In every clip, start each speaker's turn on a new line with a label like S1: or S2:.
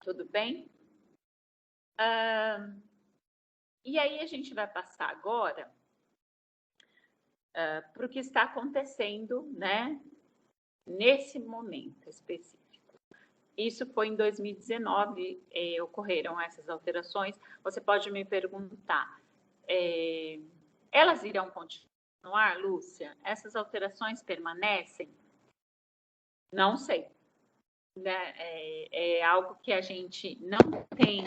S1: Tudo bem? E aí a gente vai passar agora para o que está acontecendo, né, nesse momento específico. Isso foi em 2019, ocorreram essas alterações. Você pode me perguntar, elas irão continuar, Lúcia? Essas alterações permanecem? Não sei. Né? É algo que a gente não tem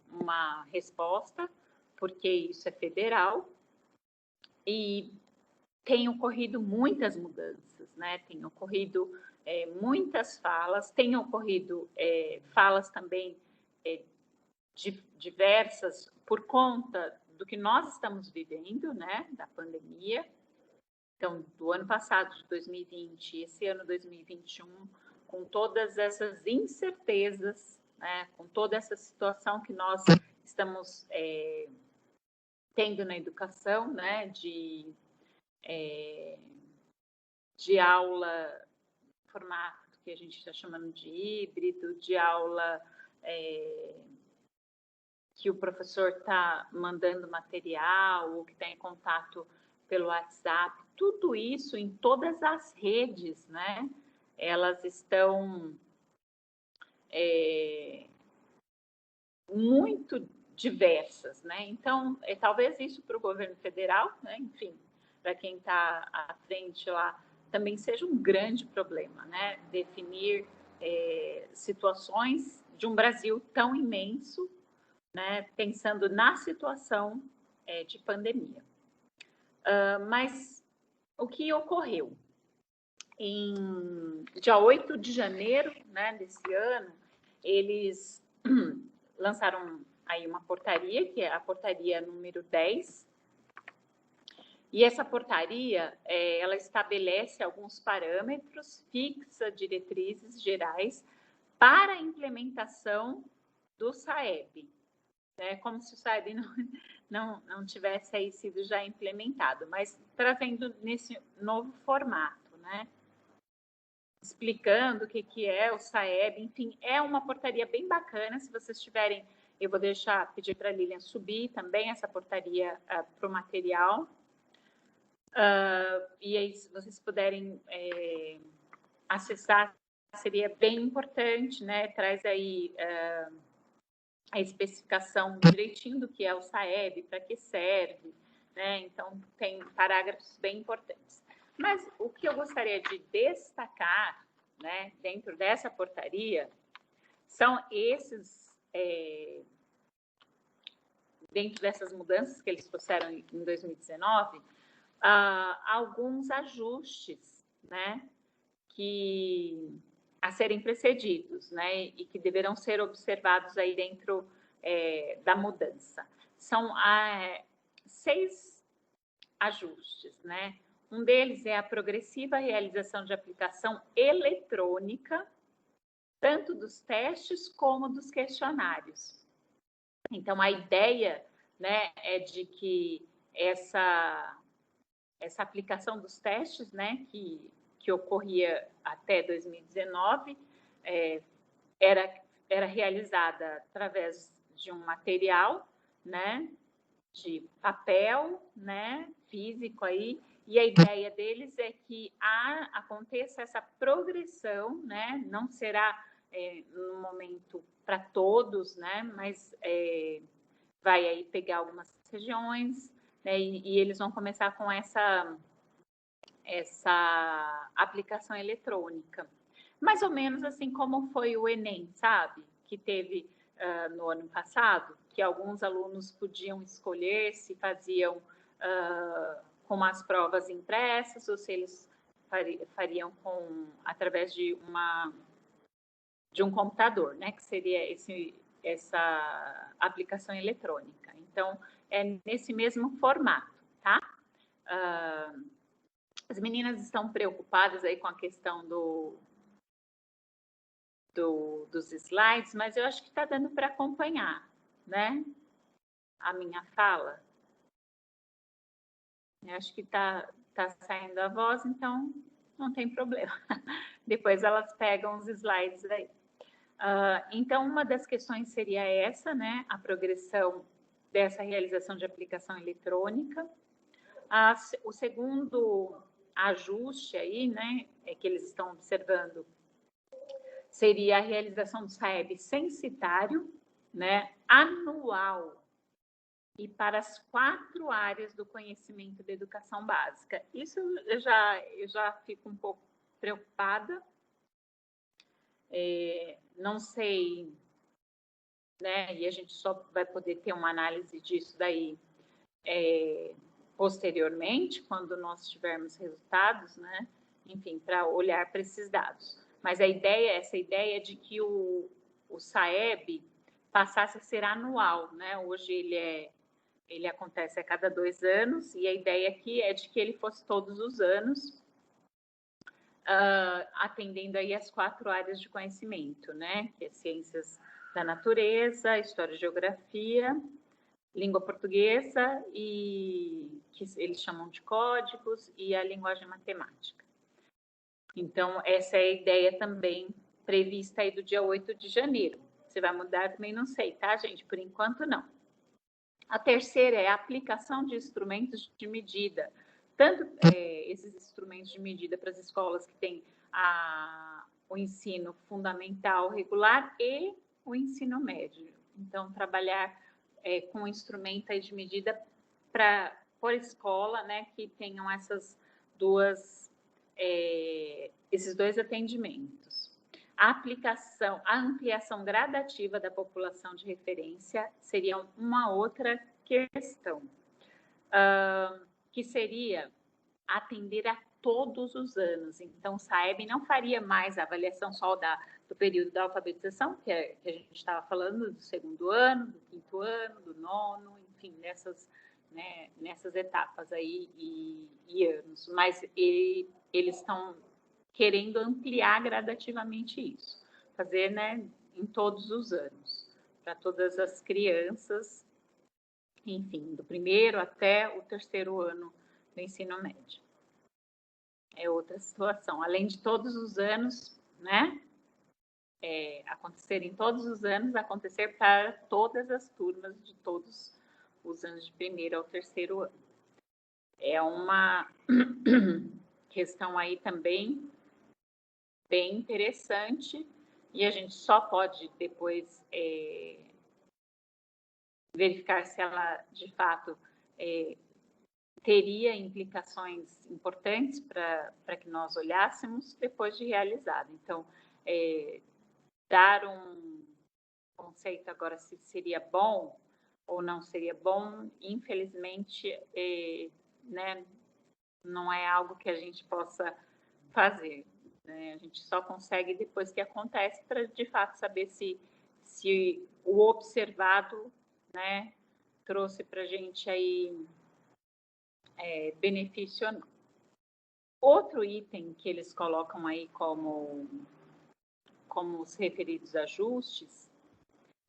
S1: uma resposta, porque isso é federal, e tem ocorrido muitas mudanças, né? Tem ocorrido muitas falas, tem ocorrido falas também diversas por conta do que nós estamos vivendo, né? Da pandemia. Então, do ano passado, de 2020, esse ano 2021, com todas essas incertezas, né? Com toda essa situação que nós estamos tendo na educação, né? De aula, formato que a gente está chamando de híbrido, de aula que o professor está mandando material, ou que está em contato pelo WhatsApp, tudo isso em todas as redes, né? Elas estão muito diversas, né? Então, talvez isso para o governo federal, né? Enfim, para quem está à frente lá, também seja um grande problema, né? Definir situações de um Brasil tão imenso, né? Pensando na situação de pandemia. Mas o que ocorreu? Em dia 8 de janeiro, né, desse ano, eles lançaram aí uma portaria, que é a portaria número 10, e essa portaria, ela estabelece alguns parâmetros, fixa diretrizes gerais para a implementação do SAEB, né? Como se o SAEB não tivesse aí sido já implementado, mas trazendo nesse novo formato, né? Explicando o que é o SAEB, enfim, é uma portaria bem bacana. Se vocês tiverem, eu vou pedir para a Lilian subir também essa portaria para o material. E aí, se vocês puderem acessar, seria bem importante, né? Traz aí a especificação direitinho do que é o SAEB, para que serve, né? Então, tem parágrafos bem importantes. Mas o que eu gostaria de destacar, né, dentro dessa portaria, são esses, dentro dessas mudanças que eles trouxeram em 2019, alguns ajustes, né, a serem precedidos, né, e que deverão ser observados aí dentro da mudança. São 6 ajustes, né? Um deles é a progressiva realização de aplicação eletrônica, tanto dos testes como dos questionários. Então, a ideia, né, é de que essa aplicação dos testes, né, que ocorria até 2019, era realizada através de um material, né, de papel, né, físico aí, e a ideia deles é que aconteça essa progressão, né, não será no momento para todos, né, mas vai aí pegar algumas regiões, né, e eles vão começar com essa aplicação eletrônica. Mais ou menos assim como foi o Enem, sabe? Que teve no ano passado, que alguns alunos podiam escolher se faziam com as provas impressas ou se eles fariam através de um computador, né? Que seria essa aplicação eletrônica. Então, é nesse mesmo formato, tá? As meninas estão preocupadas aí com a questão dos slides, mas eu acho que está dando para acompanhar, né? A minha fala. Eu acho que tá saindo a voz, então não tem problema. Depois elas pegam os slides aí. Então, uma das questões seria essa, né, a progressão dessa realização de aplicação eletrônica. O segundo ajuste aí, né, que eles estão observando, seria a realização do SAEB censitário, né, anual, e para as 4 áreas do conhecimento da educação básica. Isso eu já fico um pouco preocupada. Não sei, né, e a gente só vai poder ter uma análise disso daí posteriormente, quando nós tivermos resultados, né, enfim, para olhar para esses dados. Mas essa ideia de que o SAEB passasse a ser anual, né? Hoje ele acontece a cada 2 anos, e a ideia aqui é de que ele fosse todos os anos, atendendo aí as 4 áreas de conhecimento, né? Que é ciências da natureza, história e geografia, língua portuguesa, e que eles chamam de códigos, e a linguagem matemática. Então, essa é a ideia também prevista aí do dia 8 de janeiro. Se vai mudar, também não sei, tá, gente? Por enquanto, não. A terceira é a aplicação de instrumentos de medida. Tanto esses instrumentos de medida para as escolas que têm o ensino fundamental regular e o ensino médio. Então, trabalhar com instrumento de medida por escola, né, que tenham esses 2 atendimentos. A ampliação gradativa da população de referência seria uma outra questão, que seria atender a todos os anos. Então, o SAEB não faria mais a avaliação só do período da alfabetização, que a gente estava falando do 2º ano, do 5º ano, do 9º, enfim, nessas etapas aí e anos. Mas eles estão querendo ampliar gradativamente isso, fazer, né, em todos os anos, para todas as crianças, enfim, do 1º até o 3º ano do ensino médio. É outra situação. Além de todos os anos, né, acontecerem todos os anos, acontecer para todas as turmas de todos os anos de 1º ao 3º ano. É uma questão aí também bem interessante, e a gente só pode depois verificar se ela, de fato, teria implicações importantes para que nós olhássemos depois de realizada. Então, dar um conceito agora se seria bom ou não seria bom, infelizmente, né, não é algo que a gente possa fazer. A gente só consegue depois que acontece para, de fato, saber se o observado, né, trouxe para a gente aí benefício ou não. Outro item que eles colocam aí como os referidos ajustes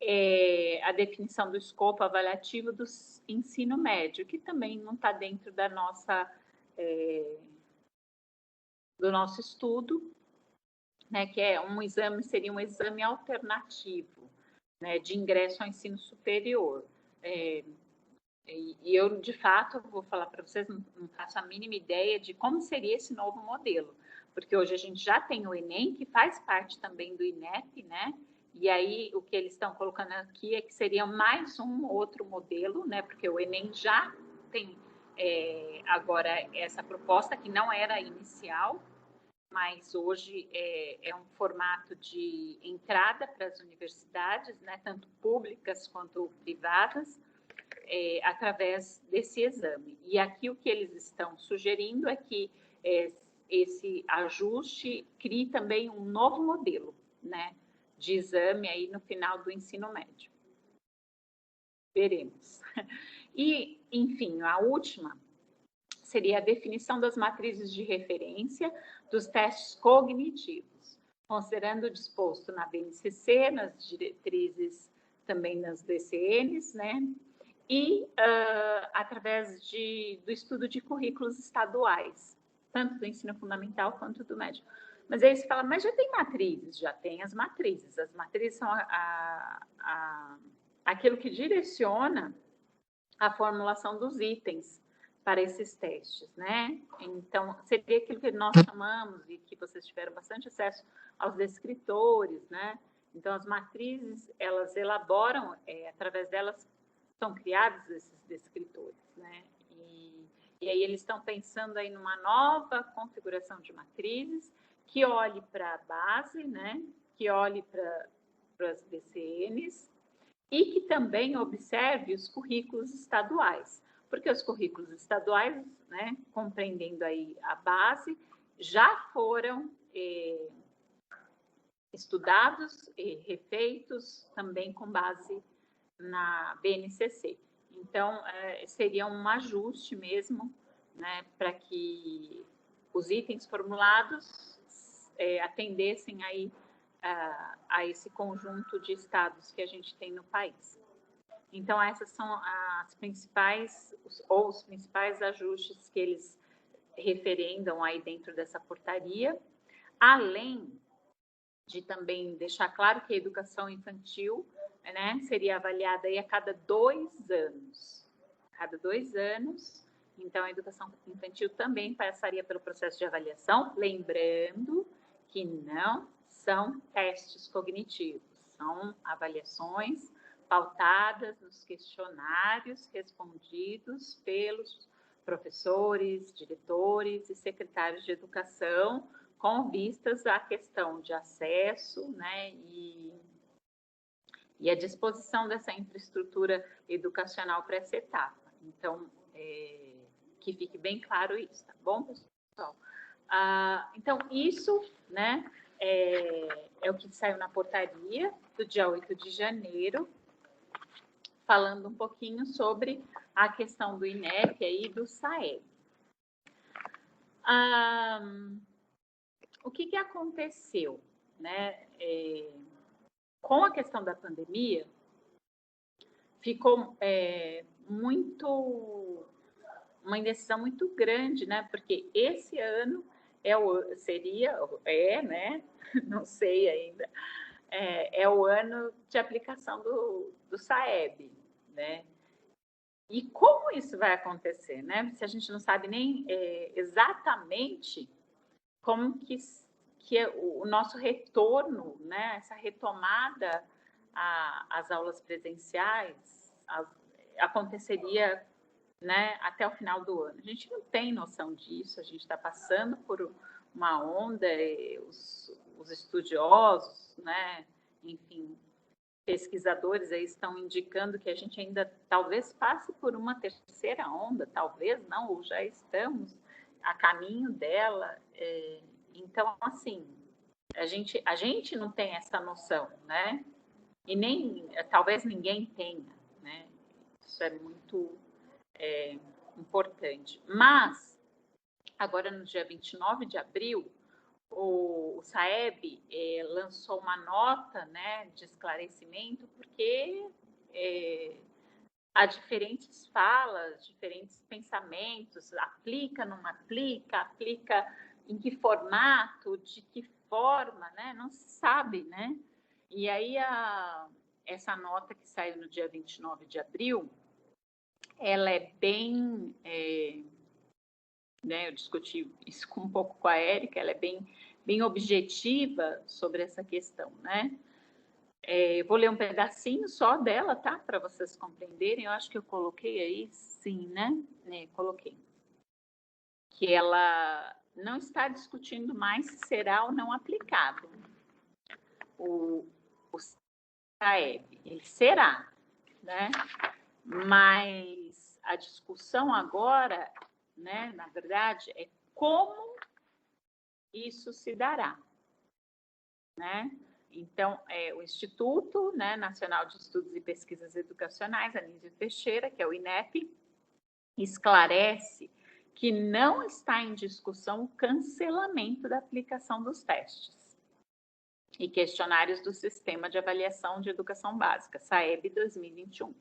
S1: é a definição do escopo avaliativo do ensino médio, que também não está dentro da do nosso estudo, né, que seria um exame alternativo, né, de ingresso ao ensino superior. E eu, de fato, vou falar para vocês, não faço a mínima ideia de como seria esse novo modelo, porque hoje a gente já tem o Enem, que faz parte também do INEP, né? E aí o que eles estão colocando aqui é que seria mais um outro modelo, né? Porque o Enem já tem agora essa proposta, que não era inicial, mas hoje é um formato de entrada para as universidades, né? Tanto públicas quanto privadas, através desse exame. E aqui o que eles estão sugerindo é que esse ajuste crie também um novo modelo, né, de exame aí no final do ensino médio. Veremos. E, enfim, a última seria a definição das matrizes de referência dos testes cognitivos, considerando o disposto na BNCC, nas diretrizes também nas DCNs, né, e através do estudo de currículos estaduais. tanto do ensino fundamental quanto do médio. Mas aí você fala, mas já tem matrizes? Já tem as matrizes. As matrizes são aquilo que direciona a formulação dos itens para esses testes, né? Então, seria aquilo que nós chamamos, e que vocês tiveram bastante acesso aos descritores, né? Então, as matrizes, elas elaboram, através delas, são criados esses descritores, né? E aí eles estão pensando aí numa nova configuração de matrizes que olhe para a base, né? Que olhe para as BCNs e que também observe os currículos estaduais, porque os currículos estaduais, né, compreendendo aí a base, já foram estudados e refeitos também com base na BNCC. Então, seria um ajuste mesmo, né, para que os itens formulados atendessem aí a esse conjunto de estados que a gente tem no país. Então, essas são as principais, os principais ajustes que eles referendam aí dentro dessa portaria, além de também deixar claro que a educação infantil, né, seria avaliada aí a cada 2 anos. Cada 2 anos, então a educação infantil também passaria pelo processo de avaliação, lembrando que não são testes cognitivos, são avaliações pautadas nos questionários respondidos pelos professores, diretores e secretários de educação, com vistas à questão de acesso, né, e a disposição dessa infraestrutura educacional para essa etapa. Então, que fique bem claro isso, tá bom, pessoal? Então, isso, né, é o que saiu na portaria do dia 8 de janeiro, falando um pouquinho sobre a questão do INEP e do SAEB. O que aconteceu, né? Com a questão da pandemia, ficou uma indecisão muito grande, né? Porque esse ano né? Não sei ainda, é o ano de aplicação do SAEB, né? E como isso vai acontecer, né? Se a gente não sabe nem exatamente como que é o nosso retorno, né? Essa retomada às aulas presenciais aconteceria, né, até o final do ano. A gente não tem noção disso, a gente está passando por uma onda, os estudiosos, né, enfim, pesquisadores aí estão indicando que a gente ainda talvez passe por uma terceira onda, talvez não, ou já estamos a caminho dela. Então, assim, a gente não tem essa noção, né? E nem, talvez ninguém tenha, né? Isso é muito importante. Mas, agora no dia 29 de abril, o SAEB lançou uma nota, né, de esclarecimento, porque há diferentes falas, diferentes pensamentos, aplica, não aplica em que formato, de que forma, né? Não se sabe, né? E aí essa nota que saiu no dia 29 de abril, ela é bem, né, eu discuti isso um pouco com a Érica, ela é bem objetiva sobre essa questão, né? Eu vou ler um pedacinho só dela, tá? Para vocês compreenderem. Eu acho que eu coloquei aí, sim, né? Coloquei. Que ela não está discutindo mais se será ou não aplicado o SAEB. Ele será, né? Mas a discussão agora, né, na verdade, é como isso se dará, né? Então, o Instituto, né, Nacional de Estudos e Pesquisas Educacionais, Anísio Teixeira, que é o INEP, esclarece que não está em discussão o cancelamento da aplicação dos testes e questionários do Sistema de Avaliação de Educação Básica, SAEB 2021.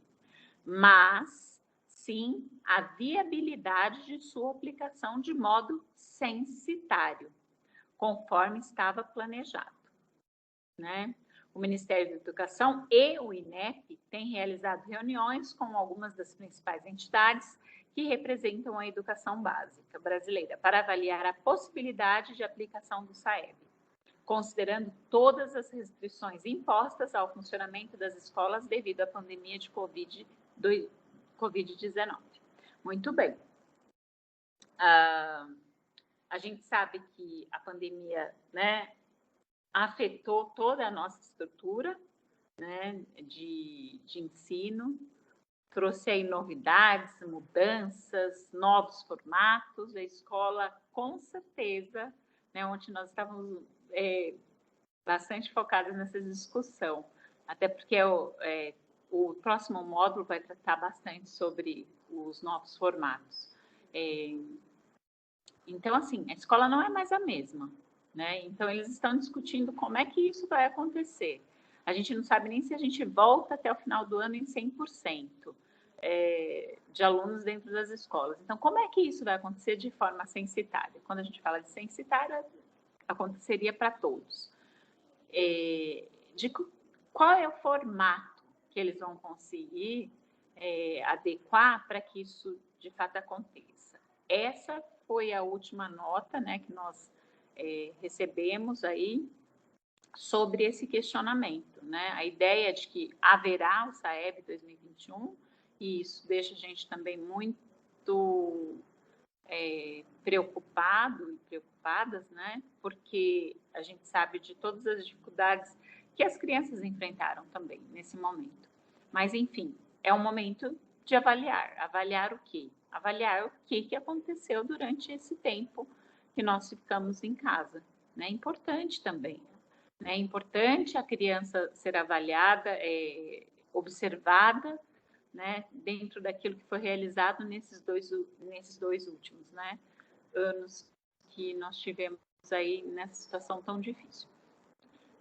S1: Mas sim, a viabilidade de sua aplicação de modo censitário, conforme estava planejado, né? O Ministério da Educação e o INEP têm realizado reuniões com algumas das principais entidades que representam a educação básica brasileira para avaliar a possibilidade de aplicação do SAEB, considerando todas as restrições impostas ao funcionamento das escolas devido à pandemia de Covid-19. Muito bem. A gente sabe que a pandemia, né, afetou toda a nossa estrutura, né, de ensino, trouxe aí novidades, mudanças, novos formatos. A escola, com certeza, né, onde nós estávamos bastante focados nessa discussão, até porque o próximo módulo vai tratar bastante sobre os novos formatos. Então, assim, a escola não é mais a mesma, né? Então, eles estão discutindo como é que isso vai acontecer. A gente não sabe nem se a gente volta até o final do ano em 100% de alunos dentro das escolas. Então, como é que isso vai acontecer de forma censitária? Quando a gente fala de censitária, aconteceria para todos. Qual é o formato que eles vão conseguir adequar para que isso de fato aconteça? Essa foi a última nota, né, que nós recebemos aí sobre esse questionamento, né? A ideia de que haverá o SAEB 2021, e isso deixa a gente também muito preocupado e preocupadas, né? Porque a gente sabe de todas as dificuldades que as crianças enfrentaram também nesse momento. Mas, enfim, é um momento de avaliar. Avaliar o quê? Avaliar o que aconteceu durante esse tempo que nós ficamos em casa. É importante também. É importante a criança ser avaliada, observada, né, dentro daquilo que foi realizado nesses dois últimos, né, anos que nós tivemos aí nessa situação tão difícil.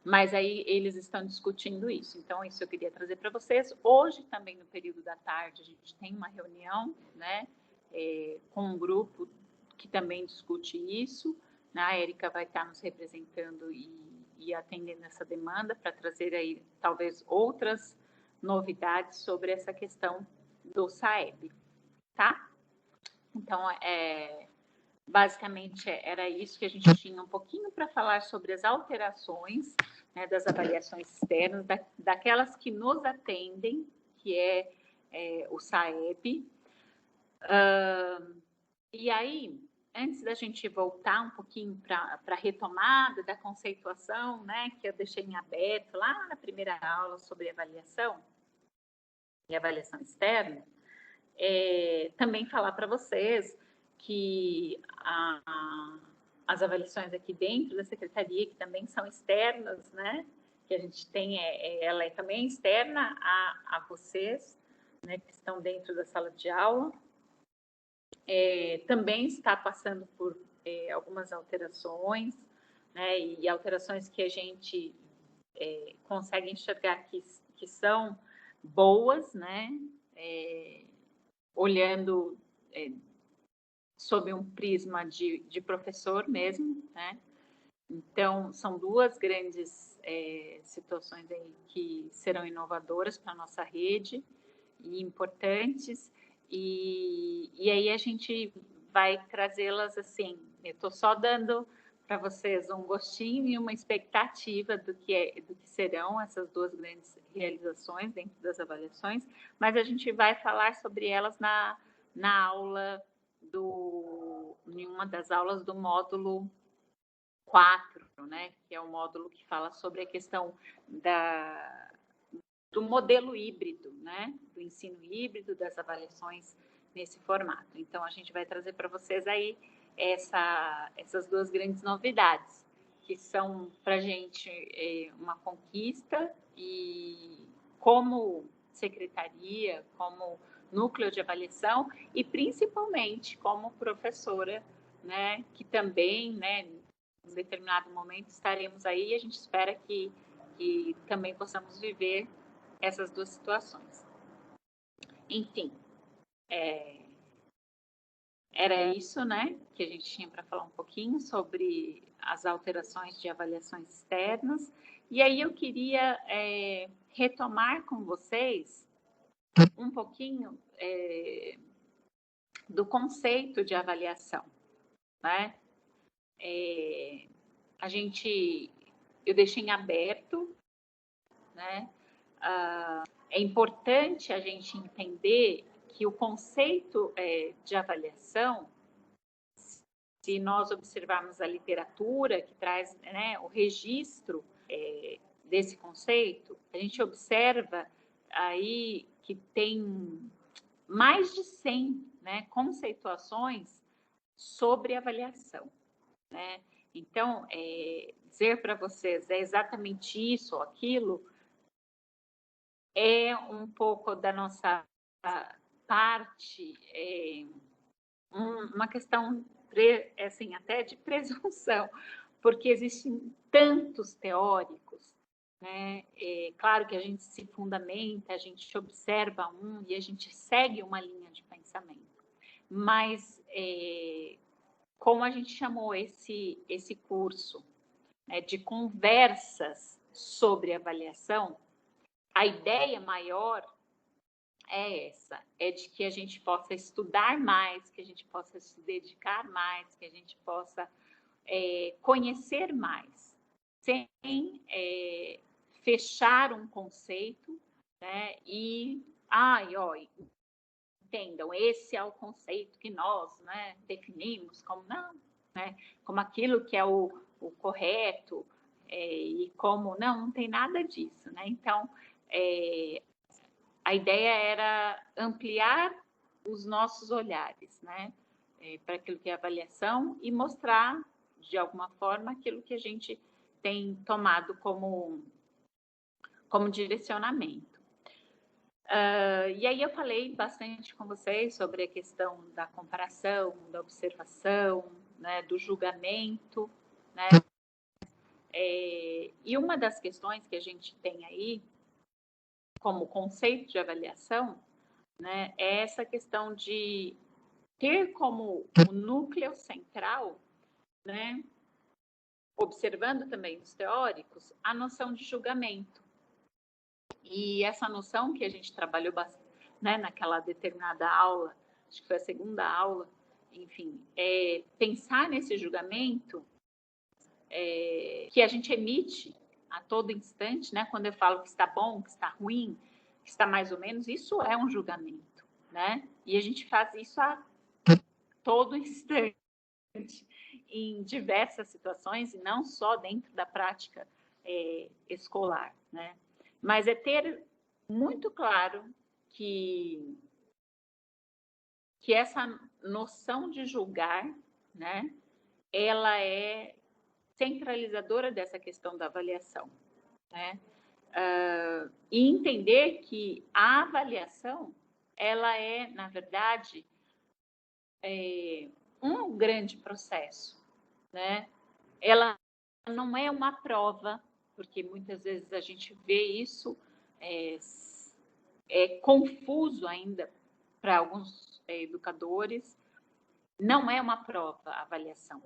S1: Mas aí eles estão discutindo isso. Então, isso eu queria trazer para vocês. Hoje, também no período da tarde, a gente tem uma reunião, né, com um grupo que também discute isso. A Érica vai estar nos representando e atendendo essa demanda para trazer aí, talvez, outras novidades sobre essa questão do SAEB, tá? Então, basicamente, era isso que a gente tinha um pouquinho para falar sobre as alterações, né, das avaliações externas, daquelas que nos atendem, que é o SAEB. E aí, antes da gente voltar um pouquinho para a retomada da conceituação, né, que eu deixei em aberto lá na primeira aula sobre avaliação e avaliação externa, também falar para vocês que as avaliações aqui dentro da secretaria, que também são externas, né, que a gente tem, ela é também externa a vocês, né, que estão dentro da sala de aula, também está passando por algumas alterações, né, e alterações que a gente consegue enxergar que são boas, né, olhando sob um prisma de professor mesmo, né? Então, são duas grandes situações aí que serão inovadoras para a nossa rede e importantes, e aí a gente vai trazê-las assim, eu estou só dando para vocês um gostinho e uma expectativa do que serão essas duas grandes realizações dentro das avaliações, mas a gente vai falar sobre elas na aula em uma das aulas do módulo 4, né, que é o módulo que fala sobre a questão do modelo híbrido, né, do ensino híbrido, das avaliações nesse formato. Então, a gente vai trazer para vocês aí essas duas grandes novidades, que são para a gente uma conquista, e como secretaria, como núcleo de avaliação, e principalmente como professora, né, que também, né, em determinado momento estaremos aí, e a gente espera que também possamos viver essas duas situações. Enfim, Era isso, né, que a gente tinha para falar um pouquinho sobre as alterações de avaliações externas. E aí eu queria retomar com vocês um pouquinho do conceito de avaliação, né? Eu deixei em aberto, né? É importante a gente entender que o conceito de avaliação, se nós observarmos a literatura que traz, né, o registro desse conceito, a gente observa aí que tem mais de 100, né, conceituações sobre avaliação, né? Então, dizer para vocês é exatamente isso ou aquilo é um pouco da nossa parte, uma questão assim, até de presunção, porque existem tantos teóricos, né? Claro que a gente se fundamenta, a gente observa e a gente segue uma linha de pensamento, mas como a gente chamou esse curso, né, de conversas sobre avaliação, a ideia maior é essa, é de que a gente possa estudar mais, que a gente possa se dedicar mais, que a gente possa conhecer mais, sem fechar um conceito, né? E, entendam, esse é o conceito que nós, né, definimos como não, né? Como aquilo que é o correto, e como não tem nada disso, né? Então, a ideia era ampliar os nossos olhares, né, para aquilo que é avaliação e mostrar, de alguma forma, aquilo que a gente tem tomado como direcionamento. E aí eu falei bastante com vocês sobre a questão da comparação, da observação, né, do julgamento, né? E uma das questões que a gente tem aí como conceito de avaliação, né, é essa questão de ter como o núcleo central, né, observando também os teóricos, a noção de julgamento. E essa noção que a gente trabalhou bastante, né, naquela determinada aula, acho que foi a segunda aula, enfim, pensar nesse julgamento que a gente emite a todo instante, né, quando eu falo que está bom, que está ruim, que está mais ou menos, isso é um julgamento, né? E a gente faz isso a todo instante, em diversas situações, e não só dentro da prática escolar, né? Mas é ter muito claro que essa noção de julgar, né, ela é centralizadora dessa questão da avaliação, né? E entender que a avaliação, ela é, na verdade, um grande processo, né? Ela não é uma prova, porque muitas vezes a gente vê isso confuso ainda para alguns educadores. Não é uma prova a avaliação,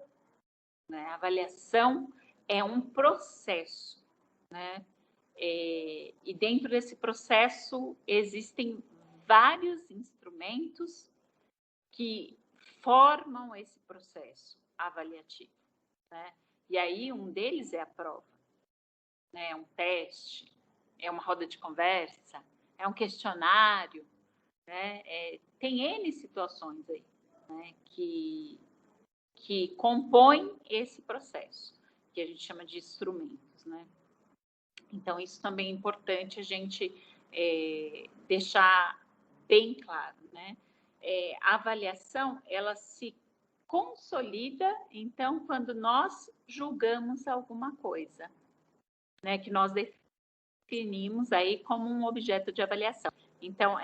S1: né? A avaliação é um processo, né? E dentro desse processo existem vários instrumentos que formam esse processo avaliativo, né? E aí um deles é a prova, né? É um teste, é uma roda de conversa, é um questionário, né? Tem N situações aí, né, que compõem esse processo, que a gente chama de instrumentos, né? Então, isso também é importante a gente deixar bem claro, né? A avaliação, ela se consolida, então, quando nós julgamos alguma coisa, né? Que nós definimos aí como um objeto de avaliação. Então,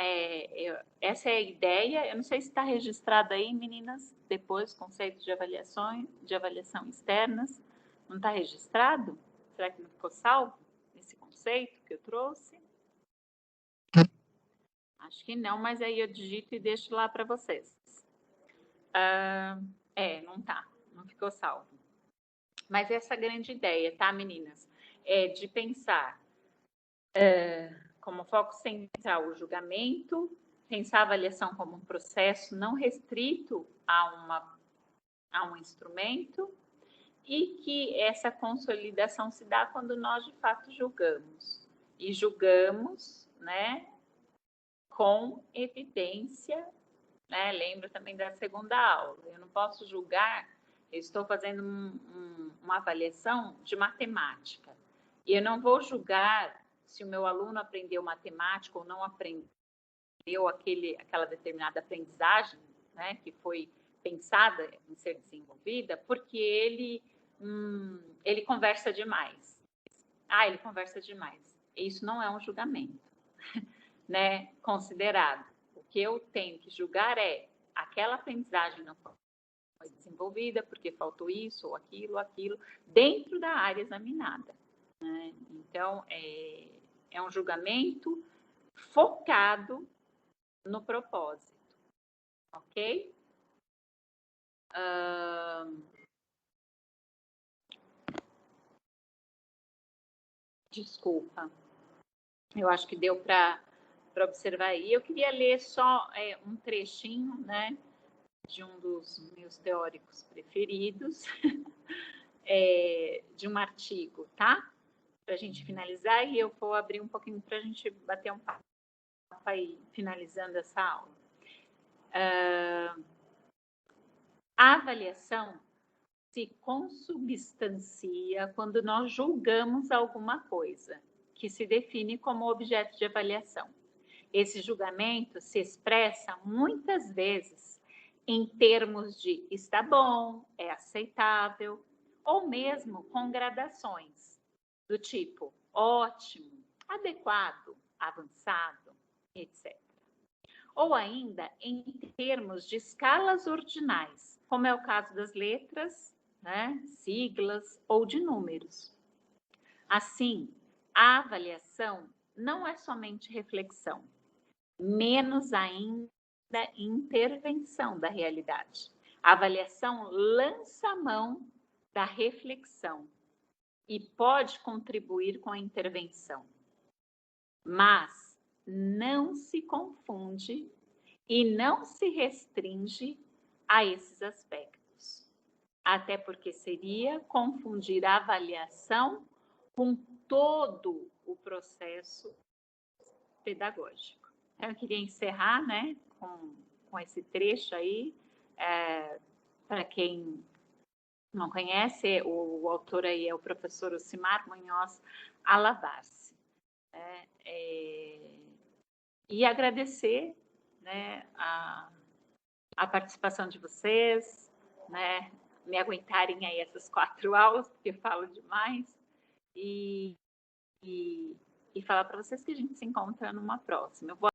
S1: essa é a ideia. Eu não sei se está registrado aí, meninas, depois, conceito de avaliação externas. Não está registrado? Será que não ficou salvo esse conceito que eu trouxe? Acho que não, mas aí eu digito e deixo lá para vocês. Não tá, não ficou salvo. Mas essa grande ideia, tá, meninas? É de pensar como foco central o julgamento, pensar a avaliação como um processo não restrito a um instrumento, e que essa consolidação se dá quando nós, de fato, julgamos. E julgamos, né, com evidência, né? Lembra também da segunda aula. Eu não posso julgar, eu estou fazendo uma avaliação de matemática. E eu não vou julgar se o meu aluno aprendeu matemática ou não aprendeu aquela determinada aprendizagem, né, que foi pensada em ser desenvolvida, porque ele conversa demais. Ele conversa demais. Isso não é um julgamento, né, considerado. O que eu tenho que julgar é aquela aprendizagem não foi desenvolvida porque faltou isso ou aquilo, dentro da área examinada, né? Então, é um julgamento focado no propósito, ok? Desculpa, eu acho que deu para observar aí. Eu queria ler só um trechinho, né, de um dos meus teóricos preferidos, de um artigo, tá? Para a gente finalizar, e eu vou abrir um pouquinho para a gente bater um papo aí, finalizando essa aula. A avaliação se consubstancia quando nós julgamos alguma coisa, que se define como objeto de avaliação. Esse julgamento se expressa muitas vezes em termos de está bom, é aceitável, ou mesmo com gradações, do tipo ótimo, adequado, avançado, etc. Ou ainda em termos de escalas ordinais, como é o caso das letras, né, siglas ou de números. Assim, a avaliação não é somente reflexão, menos ainda intervenção da realidade. A avaliação lança a mão da reflexão e pode contribuir com a intervenção, mas não se confunde e não se restringe a esses aspectos, até porque seria confundir a avaliação com todo o processo pedagógico. Eu queria encerrar, né, com esse trecho aí. Para quem não conhece, o autor aí é o professor Ocimar Munhoz Alavassi. E agradecer, né, a participação de vocês, né, me aguentarem aí essas 4 aulas, porque eu falo demais, e falar para vocês que a gente se encontra numa próxima. Eu vou